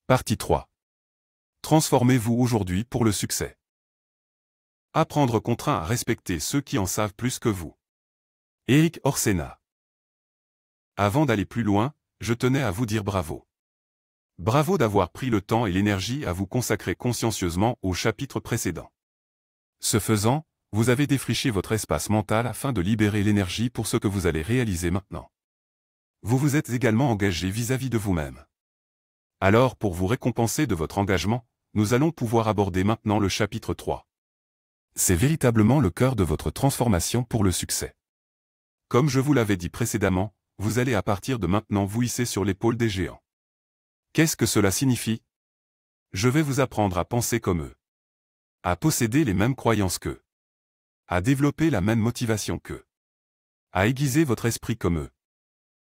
Partie 3. Transformez-vous aujourd'hui pour le succès. Apprendre contraint à respecter ceux qui en savent plus que vous. Erik Orsena. Avant d'aller plus loin, je tenais à vous dire bravo. Bravo d'avoir pris le temps et l'énergie à vous consacrer consciencieusement au chapitre précédent. Ce faisant, vous avez défriché votre espace mental afin de libérer l'énergie pour ce que vous allez réaliser maintenant. Vous vous êtes également engagé vis-à-vis de vous-même. Alors, pour vous récompenser de votre engagement, nous allons pouvoir aborder maintenant le chapitre 3. C'est véritablement le cœur de votre transformation pour le succès. Comme je vous l'avais dit précédemment, vous allez à partir de maintenant vous hisser sur l'épaule des géants. Qu'est-ce que cela signifie? Je vais vous apprendre à penser comme eux. À posséder les mêmes croyances qu'eux. À développer la même motivation qu'eux. À aiguiser votre esprit comme eux.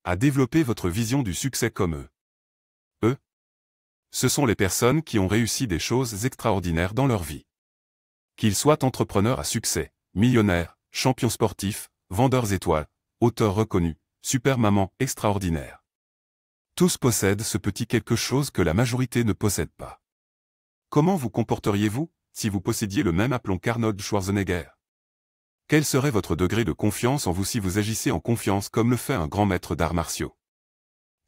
À développer votre vision du succès comme eux. Eux, ce sont les personnes qui ont réussi des choses extraordinaires dans leur vie. Qu'ils soient entrepreneurs à succès, millionnaires, champions sportifs, vendeurs étoiles, auteurs reconnus, super mamans extraordinaires. Tous possèdent ce petit quelque chose que la majorité ne possède pas. Comment vous comporteriez-vous si vous possédiez le même aplomb qu'Arnold Schwarzenegger? Quel serait votre degré de confiance en vous si vous agissez en confiance comme le fait un grand maître d'arts martiaux?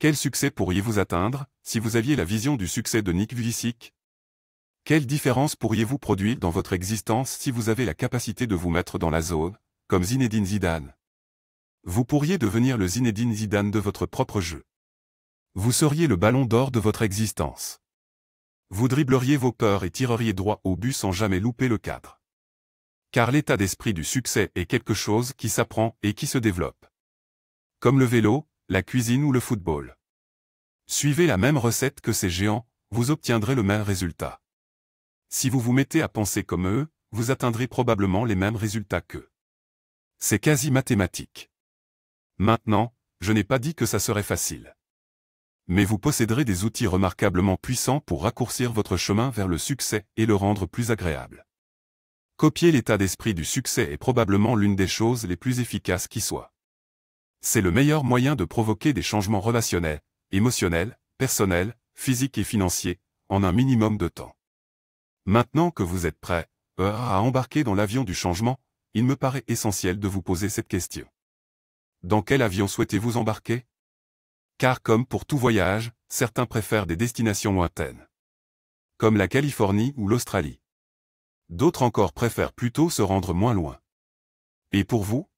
Quel succès pourriez-vous atteindre si vous aviez la vision du succès de Nick Vujicic? Quelle différence pourriez-vous produire dans votre existence si vous avez la capacité de vous mettre dans la zone, comme Zinedine Zidane? Vous pourriez devenir le Zinedine Zidane de votre propre jeu. Vous seriez le ballon d'or de votre existence. Vous dribbleriez vos peurs et tireriez droit au but sans jamais louper le cadre. Car l'état d'esprit du succès est quelque chose qui s'apprend et qui se développe. Comme le vélo, la cuisine ou le football. Suivez la même recette que ces géants, vous obtiendrez le même résultat. Si vous vous mettez à penser comme eux, vous atteindrez probablement les mêmes résultats qu'eux. C'est quasi mathématique. Maintenant, je n'ai pas dit que ça serait facile. Mais vous posséderez des outils remarquablement puissants pour raccourcir votre chemin vers le succès et le rendre plus agréable. Copier l'état d'esprit du succès est probablement l'une des choses les plus efficaces qui soient. C'est le meilleur moyen de provoquer des changements relationnels, émotionnels, personnels, physiques et financiers, en un minimum de temps. Maintenant que vous êtes prêt à embarquer dans l'avion du changement, il me paraît essentiel de vous poser cette question. Dans quel avion souhaitez-vous embarquer? Car comme pour tout voyage, certains préfèrent des destinations lointaines. Comme la Californie ou l'Australie. D'autres encore préfèrent plutôt se rendre moins loin. Et pour vous,